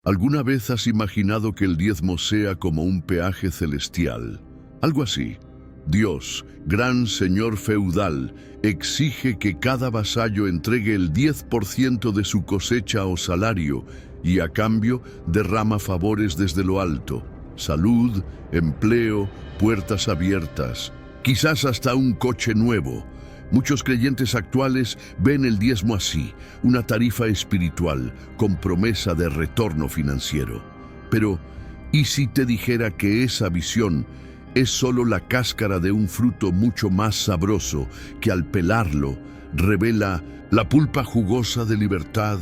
¿Alguna vez has imaginado que el diezmo sea como un peaje celestial? Algo así. Dios, gran señor feudal, exige que cada vasallo entregue el 10% de su cosecha o salario y a cambio derrama favores desde lo alto. Salud, empleo, puertas abiertas, quizás hasta un coche nuevo. Muchos creyentes actuales ven el diezmo así, una tarifa espiritual con promesa de retorno financiero. Pero, ¿y si te dijera que esa visión es solo la cáscara de un fruto mucho más sabroso que al pelarlo revela la pulpa jugosa de libertad,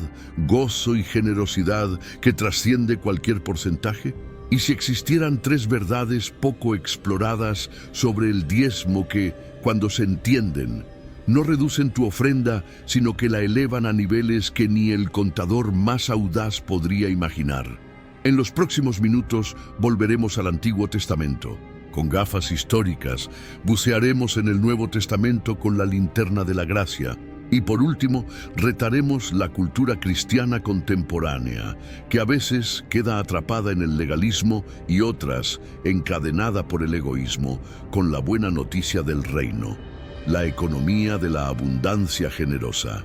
gozo y generosidad que trasciende cualquier porcentaje? ¿Y si existieran tres verdades poco exploradas sobre el diezmo que, cuando se entienden, no reducen tu ofrenda, sino que la elevan a niveles que ni el contador más audaz podría imaginar? En los próximos minutos volveremos al Antiguo Testamento. Con gafas históricas, bucearemos en el Nuevo Testamento con la linterna de la gracia. Y por último, retaremos la cultura cristiana contemporánea, que a veces queda atrapada en el legalismo y otras encadenada por el egoísmo, con la buena noticia del reino, la economía de la abundancia generosa.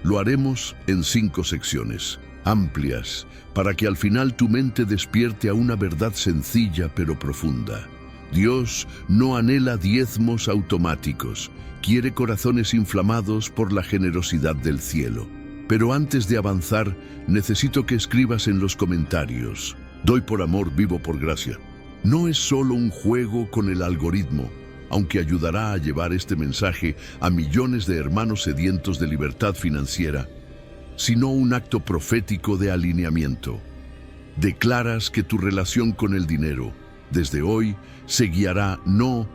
Lo haremos en 5 secciones, amplias, para que al final tu mente despierte a una verdad sencilla pero profunda. Dios no anhela diezmos automáticos, quiere corazones inflamados por la generosidad del cielo. Pero antes de avanzar, necesito que escribas en los comentarios: doy por amor, vivo por gracia. No es solo un juego con el algoritmo, aunque ayudará a llevar este mensaje a millones de hermanos sedientos de libertad financiera, sino un acto profético de alineamiento. Declaras que tu relación con el dinero, desde hoy, se guiará no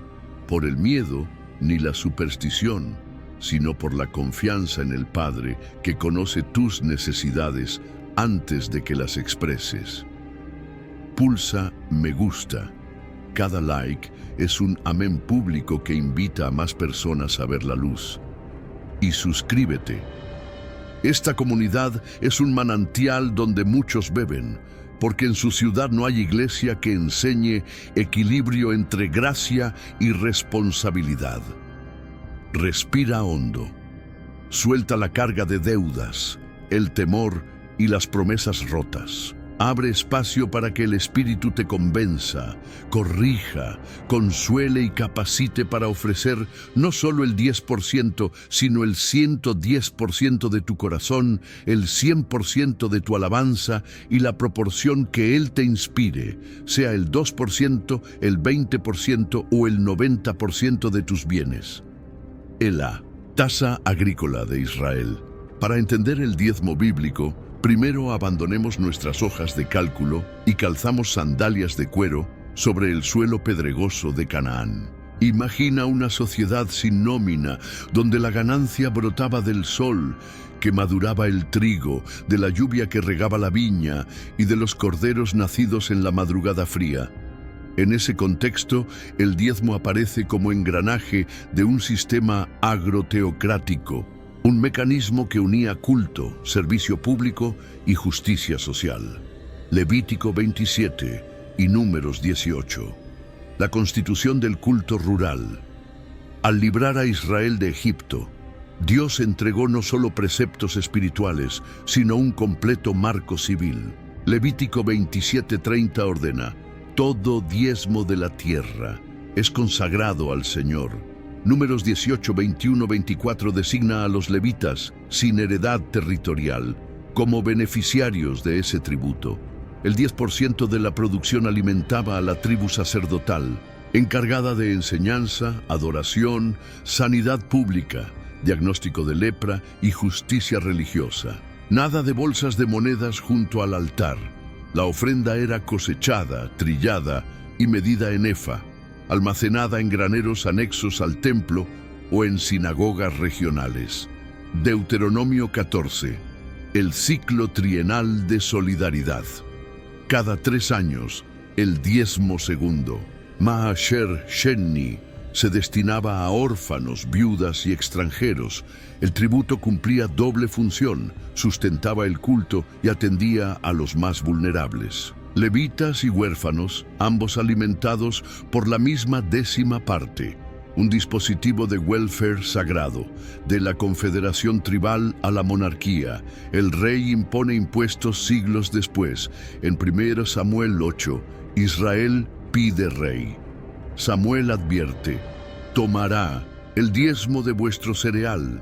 por el miedo ni la superstición, sino por la confianza en el Padre que conoce tus necesidades antes de que las expreses. Pulsa me gusta. Cada like es un amén público que invita a más personas a ver la luz. Y suscríbete. Esta comunidad es un manantial donde muchos beben, porque en su ciudad no hay iglesia que enseñe equilibrio entre gracia y responsabilidad. Respira hondo. Suelta la carga de deudas, el temor y las promesas rotas. Abre espacio para que el Espíritu te convenza, corrija, consuele y capacite para ofrecer no solo el 10%, sino el 110% de tu corazón, el 100% de tu alabanza y la proporción que Él te inspire, sea el 2%, el 20% o el 90% de tus bienes. Ela, tasa agrícola de Israel. Para entender el diezmo bíblico, primero abandonemos nuestras hojas de cálculo y calzamos sandalias de cuero sobre el suelo pedregoso de Canaán. Imagina una sociedad sin nómina, donde la ganancia brotaba del sol que maduraba el trigo, de la lluvia que regaba la viña y de los corderos nacidos en la madrugada fría. En ese contexto, el diezmo aparece como engranaje de un sistema agroteocrático, un mecanismo que unía culto, servicio público y justicia social. Levítico 27 y Números 18. La constitución del culto rural. Al librar a Israel de Egipto, Dios entregó no solo preceptos espirituales, sino un completo marco civil. Levítico 27:30 ordena: todo diezmo de la tierra es consagrado al Señor. Números 18, 21, 24 designa a los levitas, sin heredad territorial, como beneficiarios de ese tributo. El 10% de la producción alimentaba a la tribu sacerdotal, encargada de enseñanza, adoración, sanidad pública, diagnóstico de lepra y justicia religiosa. Nada de bolsas de monedas junto al altar. La ofrenda era cosechada, trillada y medida en efa, almacenada en graneros anexos al templo o en sinagogas regionales. Deuteronomio 14. El ciclo trienal de solidaridad. Cada 3 años, el diezmo segundo. Maasher Shenni, se destinaba a órfanos, viudas y extranjeros. El tributo cumplía doble función, sustentaba el culto y atendía a los más vulnerables. Levitas y huérfanos, ambos alimentados por la misma décima parte. Un dispositivo de welfare sagrado, de la confederación tribal a la monarquía. El rey impone impuestos siglos después. En 1 Samuel 8, Israel pide rey. Samuel advierte: tomará el diezmo de vuestro cereal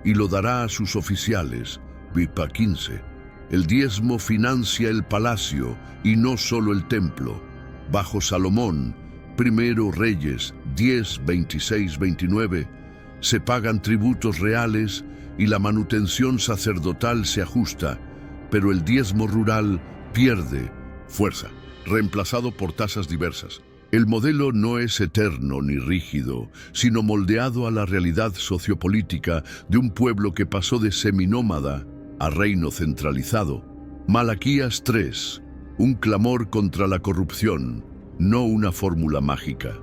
y lo dará a sus oficiales. Vipa 15. El diezmo financia el palacio y no solo el templo. Bajo Salomón, 1 Reyes 10, 26, 29, se pagan tributos reales y la manutención sacerdotal se ajusta, pero el diezmo rural pierde fuerza, reemplazado por tasas diversas. El modelo no es eterno ni rígido, sino moldeado a la realidad sociopolítica de un pueblo que pasó de seminómada a reino centralizado. Malaquías 3, un clamor contra la corrupción, no una fórmula mágica.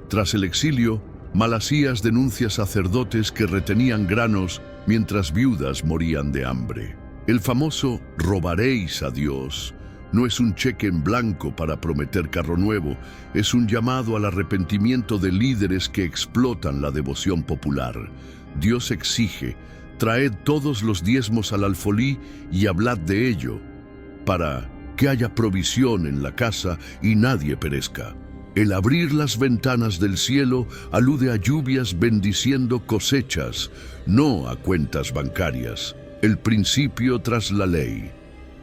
Tras el exilio, Malasías denuncia sacerdotes que retenían granos mientras viudas morían de hambre. El famoso «robaréis a Dios» no es un cheque en blanco para prometer carro nuevo, es un llamado al arrepentimiento de líderes que explotan la devoción popular. Dios exige: traed todos los diezmos al alfolí y hablad de ello, para que haya provisión en la casa y nadie perezca. El abrir las ventanas del cielo alude a lluvias bendiciendo cosechas, no a cuentas bancarias. El principio tras la ley.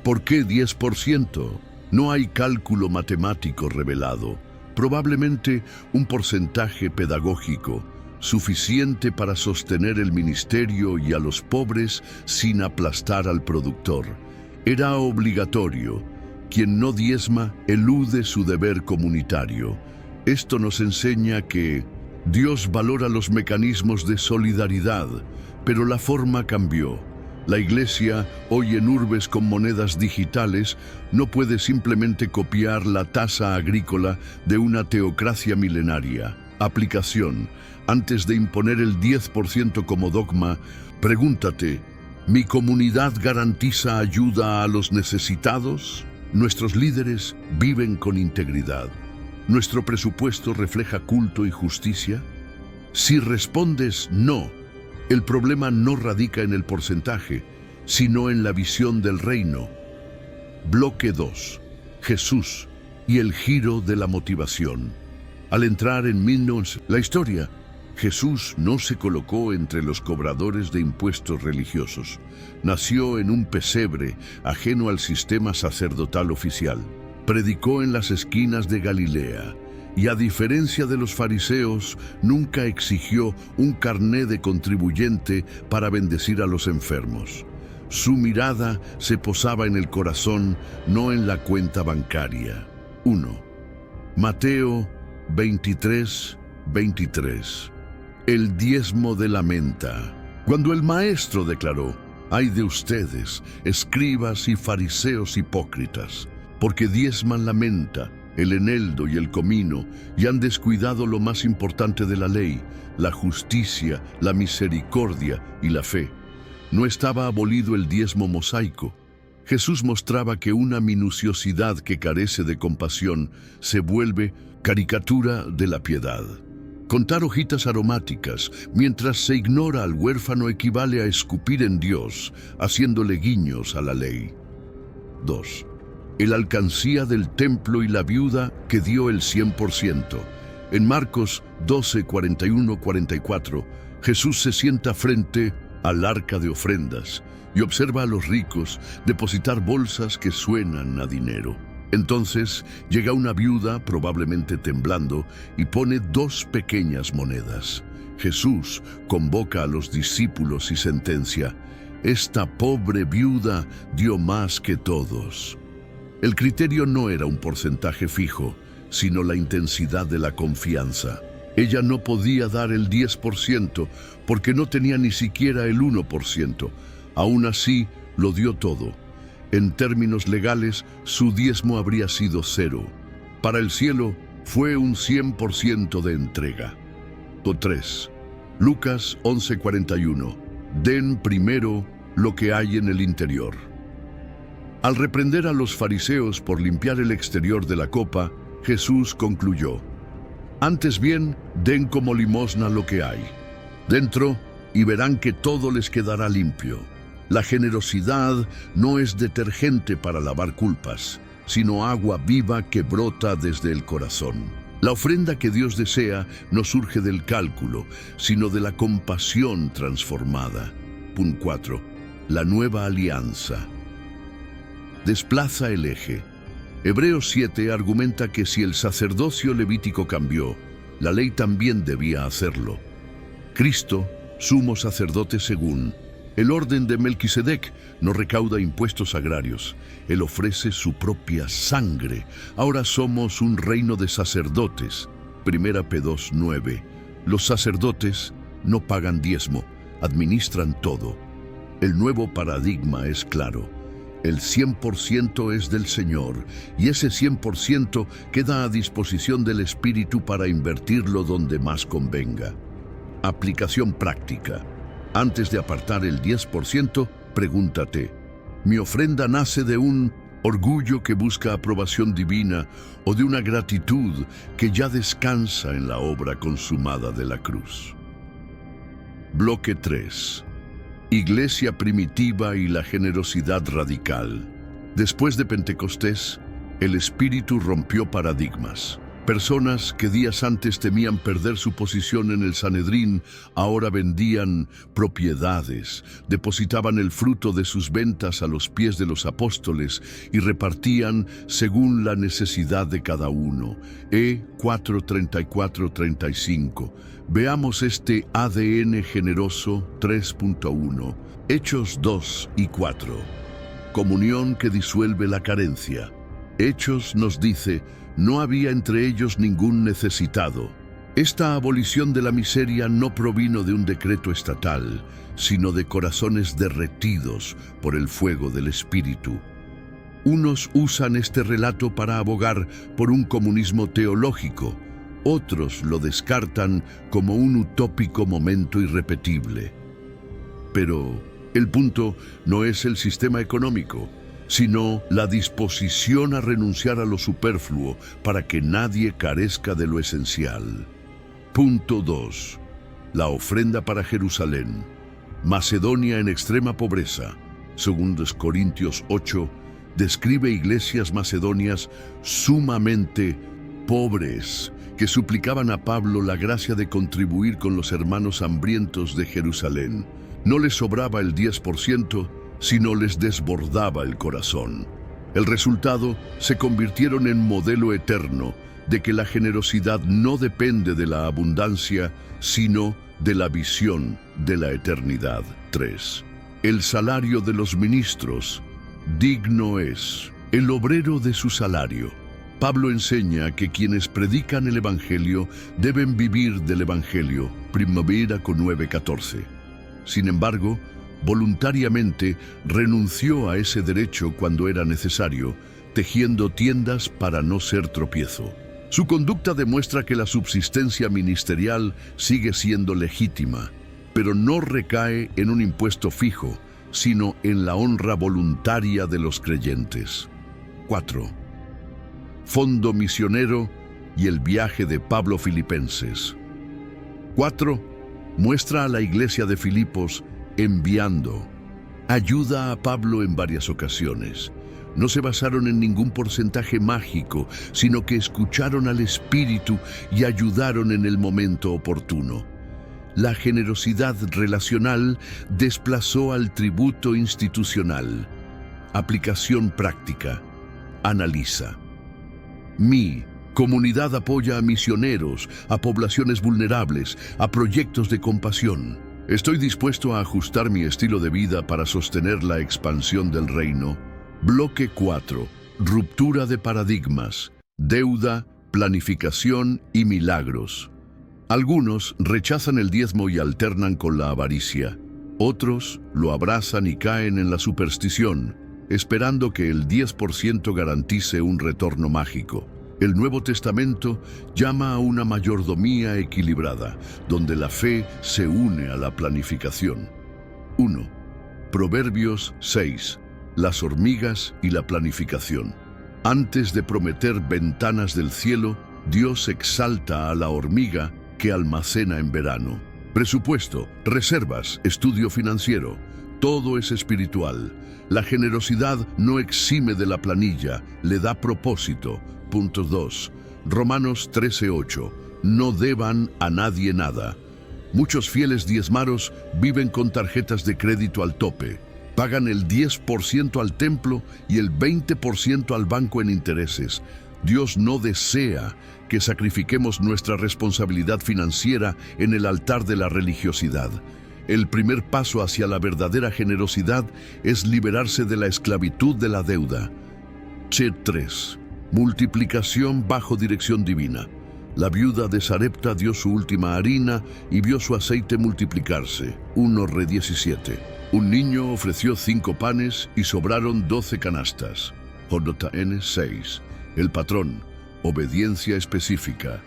¿Por qué 10%? No hay cálculo matemático revelado, probablemente un porcentaje pedagógico, suficiente para sostener el ministerio y a los pobres sin aplastar al productor. Era obligatorio. Quien no diezma elude su deber comunitario. Esto nos enseña que Dios valora los mecanismos de solidaridad, pero la forma cambió. La Iglesia, hoy en urbes con monedas digitales, no puede simplemente copiar la tasa agrícola de una teocracia milenaria. Aplicación. Antes de imponer el 10% como dogma, pregúntate: ¿mi comunidad garantiza ayuda a los necesitados? Nuestros líderes viven con integridad. ¿Nuestro presupuesto refleja culto y justicia? Si respondes no, el problema no radica en el porcentaje, sino en la visión del reino. Bloque 2. Jesús y el giro de la motivación. Al entrar en la historia, Jesús no se colocó entre los cobradores de impuestos religiosos. Nació en un pesebre ajeno al sistema sacerdotal oficial. Predicó en las esquinas de Galilea y, a diferencia de los fariseos, nunca exigió un carné de contribuyente para bendecir a los enfermos. Su mirada se posaba en el corazón, no en la cuenta bancaria. 1. Mateo 23, 23. El diezmo de la menta. Cuando el maestro declaró: «Ay de ustedes, escribas y fariseos hipócritas, porque diezman la menta, el eneldo y el comino, y han descuidado lo más importante de la ley, la justicia, la misericordia y la fe». No estaba abolido el diezmo mosaico. Jesús mostraba que una minuciosidad que carece de compasión se vuelve caricatura de la piedad. Contar hojitas aromáticas mientras se ignora al huérfano equivale a escupir en Dios, haciéndole guiños a la ley. 2. El alcancía del templo y la viuda que dio el 100%. En Marcos 12, 41, 44, Jesús se sienta frente al arca de ofrendas y observa a los ricos depositar bolsas que suenan a dinero. Entonces llega una viuda, probablemente temblando, y pone 2 pequeñas monedas. Jesús convoca a los discípulos y sentencia: «Esta pobre viuda dio más que todos». El criterio no era un porcentaje fijo, sino la intensidad de la confianza. Ella no podía dar el 10% porque no tenía ni siquiera el 1%. Aún así, lo dio todo. En términos legales, su diezmo habría sido 0. Para el cielo, fue un 100% de entrega. 3. Lucas 11:41. Den primero lo que hay en el interior. Al reprender a los fariseos por limpiar el exterior de la copa, Jesús concluyó: antes bien, den como limosna lo que hay dentro y verán que todo les quedará limpio. La generosidad no es detergente para lavar culpas, sino agua viva que brota desde el corazón. La ofrenda que Dios desea no surge del cálculo, sino de la compasión transformada. Punto 4. La nueva alianza. Desplaza el eje. Hebreos 7 argumenta que si el sacerdocio levítico cambió, la ley también debía hacerlo. Cristo, sumo sacerdote según el orden de Melquisedec, no recauda impuestos agrarios. Él ofrece su propia sangre. Ahora somos un reino de sacerdotes. 1 Pedro 2:9. Los sacerdotes no pagan diezmo, administran todo. El nuevo paradigma es claro. El 100% es del Señor, y ese 100% queda a disposición del Espíritu para invertirlo donde más convenga. Aplicación práctica. Antes de apartar el 10%, pregúntate: ¿mi ofrenda nace de un orgullo que busca aprobación divina o de una gratitud que ya descansa en la obra consumada de la cruz? Bloque 3. Iglesia primitiva y la generosidad radical. Después de Pentecostés, el Espíritu rompió paradigmas. Personas que días antes temían perder su posición en el Sanedrín, ahora vendían propiedades, depositaban el fruto de sus ventas a los pies de los apóstoles y repartían según la necesidad de cada uno. 4:34-35. Veamos este ADN generoso 3.1. Hechos 2 y 4. Comunión que disuelve la carencia. Hechos nos dice: no había entre ellos ningún necesitado. Esta abolición de la miseria no provino de un decreto estatal, sino de corazones derretidos por el fuego del Espíritu. Unos usan este relato para abogar por un comunismo teológico, otros lo descartan como un utópico momento irrepetible. Pero el punto no es el sistema económico, sino la disposición a renunciar a lo superfluo para que nadie carezca de lo esencial. Punto 2. La ofrenda para Jerusalén. Macedonia en extrema pobreza. 2 Corintios 8 describe iglesias macedonias sumamente pobres que suplicaban a Pablo la gracia de contribuir con los hermanos hambrientos de Jerusalén. No les sobraba el 10%, sino les desbordaba el corazón. El resultado: se convirtieron en modelo eterno de que la generosidad no depende de la abundancia, sino de la visión de la eternidad. 3. El salario de los ministros. Digno es el obrero de su salario. Pablo enseña que quienes predican el Evangelio deben vivir del Evangelio. 1 Corintios 9:14. Sin embargo, voluntariamente renunció a ese derecho cuando era necesario, tejiendo tiendas para no ser tropiezo. Su conducta demuestra que la subsistencia ministerial sigue siendo legítima, pero no recae en un impuesto fijo, sino en la honra voluntaria de los creyentes. 4. Fondo misionero y el viaje de Pablo Filipenses. 4. Muestra a la iglesia de Filipos enviando ayuda a Pablo en varias ocasiones. No se basaron en ningún porcentaje mágico, sino que escucharon al Espíritu y ayudaron en el momento oportuno. La generosidad relacional desplazó al tributo institucional. Aplicación práctica. Analiza. Mi comunidad apoya a misioneros, a poblaciones vulnerables, a proyectos de compasión. ¿Estoy dispuesto a ajustar mi estilo de vida para sostener la expansión del reino? Bloque 4. Ruptura de paradigmas, deuda, planificación y milagros. Algunos rechazan el diezmo y alternan con la avaricia. Otros lo abrazan y caen en la superstición, esperando que el 10% garantice un retorno mágico. El Nuevo Testamento llama a una mayordomía equilibrada, donde la fe se une a la planificación. 1. Proverbios 6. Las hormigas y la planificación. Antes de prometer ventanas del cielo, Dios exalta a la hormiga que almacena en verano. Presupuesto, reservas, estudio financiero, todo es espiritual. La generosidad no exime de la planilla, le da propósito. Punto 2. Romanos 13:8. No deban a nadie nada. Muchos fieles diezmaros viven con tarjetas de crédito al tope. Pagan el 10% al templo y el 20% al banco en intereses. Dios no desea que sacrifiquemos nuestra responsabilidad financiera en el altar de la religiosidad. El primer paso hacia la verdadera generosidad es liberarse de la esclavitud de la deuda. Chet 3. Multiplicación bajo dirección divina. La viuda de Sarepta dio su última harina y vio su aceite multiplicarse. 1 Re 17. Un niño ofreció 5 panes y sobraron 12 canastas. JN 6. El patrón. Obediencia específica.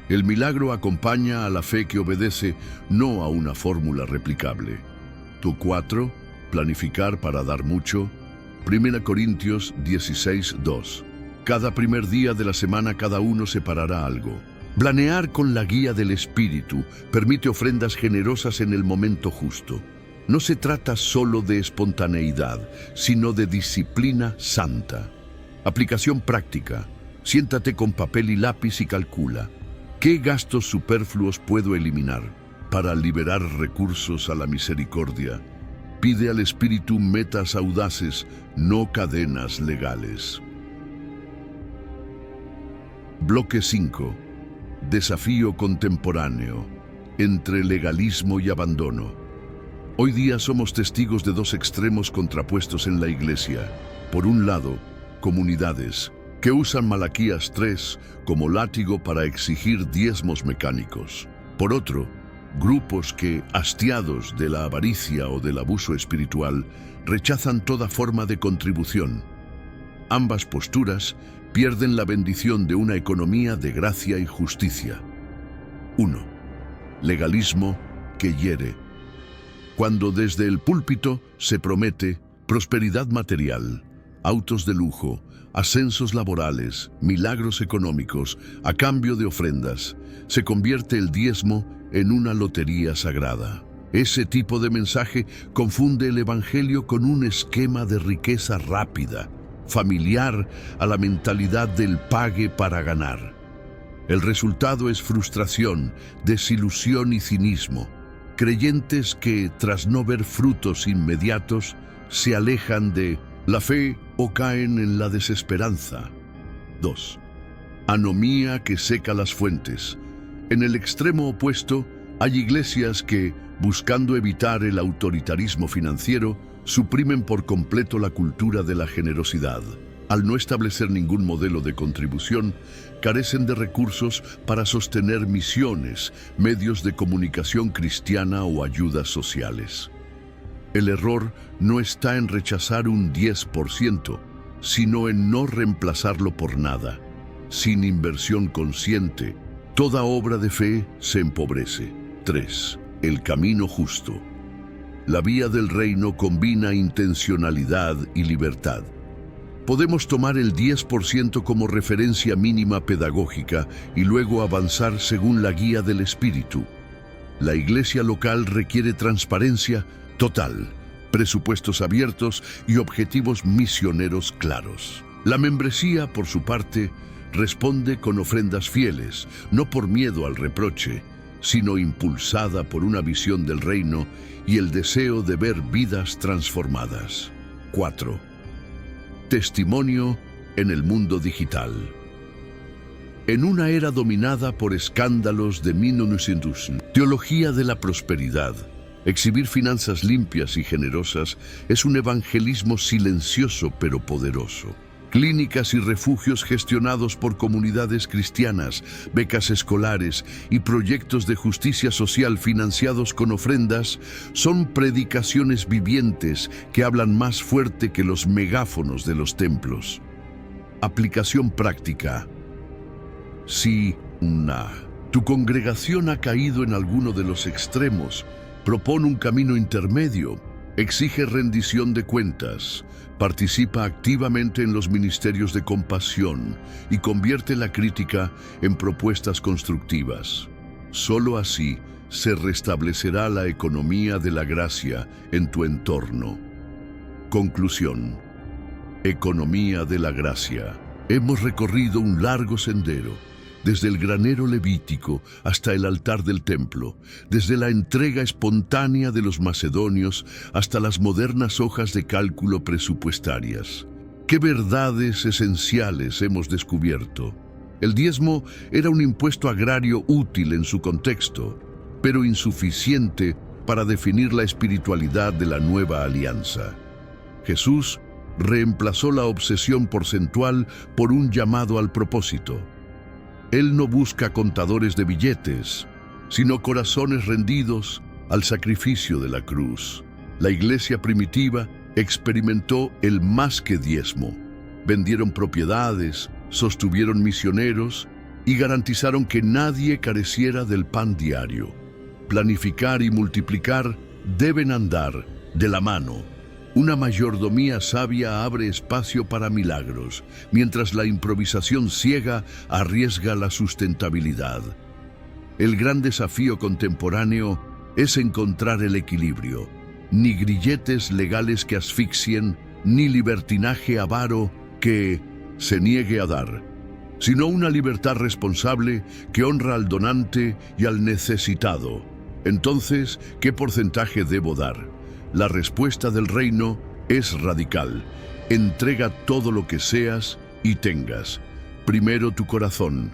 El milagro acompaña a la fe que obedece, no a una fórmula replicable. 4. Planificar para dar mucho. 1 Corintios 16:2. Cada primer día de la semana cada uno separará algo. Planear con la guía del Espíritu permite ofrendas generosas en el momento justo. No se trata solo de espontaneidad, sino de disciplina santa. Aplicación práctica. Siéntate con papel y lápiz y calcula. ¿Qué gastos superfluos puedo eliminar para liberar recursos a la misericordia? Pide al Espíritu metas audaces, no cadenas legales. Bloque 5. Desafío contemporáneo. Entre legalismo y abandono. Hoy día somos testigos de dos extremos contrapuestos en la Iglesia. Por un lado, comunidades que usan Malaquías 3 como látigo para exigir diezmos mecánicos. Por otro, grupos que, hastiados de la avaricia o del abuso espiritual, rechazan toda forma de contribución. Ambas posturas pierden la bendición de una economía de gracia y justicia. 1. Legalismo que hiere. Cuando desde el púlpito se promete prosperidad material, autos de lujo, ascensos laborales, milagros económicos, a cambio de ofrendas, se convierte el diezmo en una lotería sagrada. Ese tipo de mensaje confunde el Evangelio con un esquema de riqueza rápida, familiar a la mentalidad del pague para ganar. El resultado es frustración, desilusión y cinismo. Creyentes que, tras no ver frutos inmediatos, se alejan de la fe o caen en la desesperanza. 2. Anomía que seca las fuentes. En el extremo opuesto, hay iglesias que, buscando evitar el autoritarismo financiero, suprimen por completo la cultura de la generosidad. Al no establecer ningún modelo de contribución, carecen de recursos para sostener misiones, medios de comunicación cristiana o ayudas sociales. El error no está en rechazar un 10%, sino en no reemplazarlo por nada. Sin inversión consciente, toda obra de fe se empobrece. 3. El camino justo. La vía del reino combina intencionalidad y libertad. Podemos tomar el 10% como referencia mínima pedagógica y luego avanzar según la guía del Espíritu. La iglesia local requiere transparencia total, presupuestos abiertos y objetivos misioneros claros. La membresía, por su parte, responde con ofrendas fieles, no por miedo al reproche, sino impulsada por una visión del reino y el deseo de ver vidas transformadas. 4. Testimonio en el mundo digital. En una era dominada por escándalos de teología de la prosperidad, exhibir finanzas limpias y generosas es un evangelismo silencioso pero poderoso. Clínicas y refugios gestionados por comunidades cristianas, becas escolares y proyectos de justicia social financiados con ofrendas son predicaciones vivientes que hablan más fuerte que los megáfonos de los templos. Aplicación práctica. Si tu congregación ha caído en alguno de los extremos, propone un camino intermedio, exige rendición de cuentas, participa activamente en los ministerios de compasión y convierte la crítica en propuestas constructivas. Solo así se restablecerá la economía de la gracia en tu entorno. Conclusión. Economía de la gracia. Hemos recorrido un largo sendero, desde el granero levítico hasta el altar del templo, desde la entrega espontánea de los macedonios hasta las modernas hojas de cálculo presupuestarias. ¿Qué verdades esenciales hemos descubierto? El diezmo era un impuesto agrario útil en su contexto, pero insuficiente para definir la espiritualidad de la nueva alianza. Jesús reemplazó la obsesión porcentual por un llamado al propósito. Él no busca contadores de billetes, sino corazones rendidos al sacrificio de la cruz. La iglesia primitiva experimentó el más que diezmo. Vendieron propiedades, sostuvieron misioneros y garantizaron que nadie careciera del pan diario. Planificar y multiplicar deben andar de la mano. Una mayordomía sabia abre espacio para milagros, mientras la improvisación ciega arriesga la sustentabilidad. El gran desafío contemporáneo es encontrar el equilibrio. Ni grilletes legales que asfixien, ni libertinaje avaro que se niegue a dar, sino una libertad responsable que honra al donante y al necesitado. Entonces, ¿qué porcentaje debo dar? La respuesta del reino es radical. Entrega todo lo que seas y tengas. Primero tu corazón.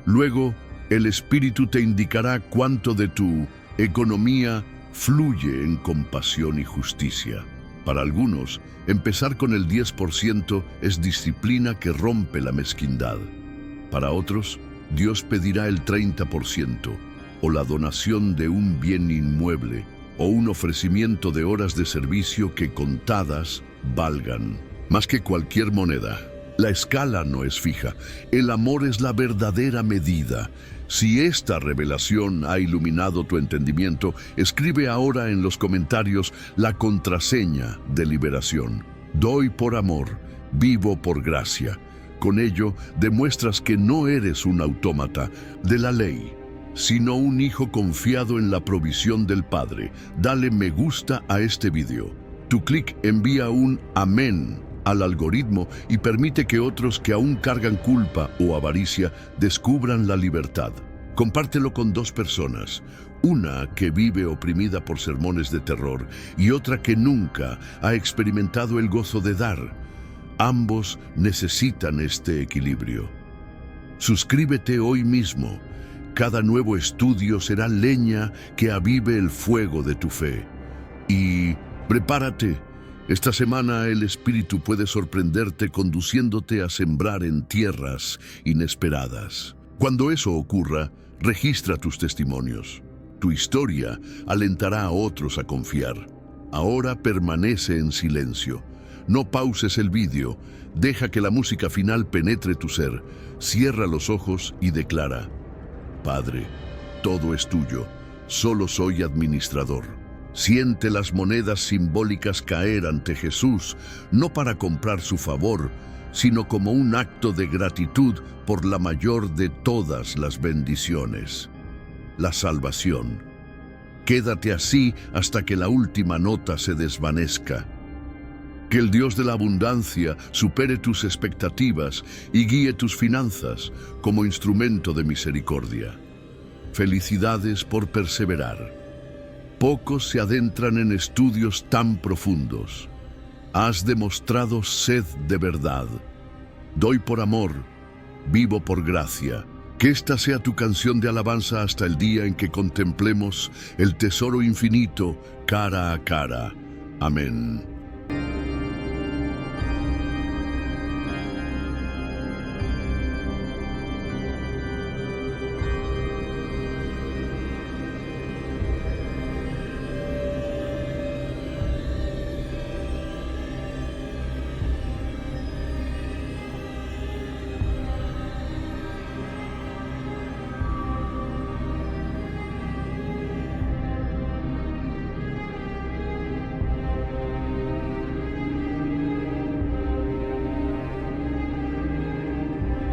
Luego, el Espíritu te indicará cuánto de tu economía fluye en compasión y justicia. Para algunos, empezar con el 10% es disciplina que rompe la mezquindad. Para otros, Dios pedirá el 30% o la donación de un bien inmueble o un ofrecimiento de horas de servicio que contadas valgan más que cualquier moneda. La escala no es fija. El amor es la verdadera medida. Si esta revelación ha iluminado tu entendimiento, escribe ahora en los comentarios la contraseña de liberación. Doy por amor, vivo por gracia. Con ello, demuestras que no eres un autómata de la ley, sino un hijo confiado en la provisión del Padre. Dale me gusta a este video. Tu clic envía un amén al algoritmo y permite que otros que aún cargan culpa o avaricia descubran la libertad. Compártelo con 2 personas, una que vive oprimida por sermones de terror y otra que nunca ha experimentado el gozo de dar. Ambos necesitan este equilibrio. Suscríbete hoy mismo. Cada nuevo estudio será leña que avive el fuego de tu fe. Y prepárate. Esta semana el Espíritu puede sorprenderte conduciéndote a sembrar en tierras inesperadas. Cuando eso ocurra, registra tus testimonios. Tu historia alentará a otros a confiar. Ahora permanece en silencio. No pauses el vídeo. Deja que la música final penetre tu ser. Cierra los ojos y declara: Padre, todo es tuyo. Solo soy administrador. Siente las monedas simbólicas caer ante Jesús, no para comprar su favor, sino como un acto de gratitud por la mayor de todas las bendiciones, la salvación. Quédate así hasta que la última nota se desvanezca. Que el Dios de la abundancia supere tus expectativas y guíe tus finanzas como instrumento de misericordia. Felicidades por perseverar. Pocos se adentran en estudios tan profundos. Has demostrado sed de verdad. Doy por amor, vivo por gracia. Que esta sea tu canción de alabanza hasta el día en que contemplemos el tesoro infinito cara a cara. Amén.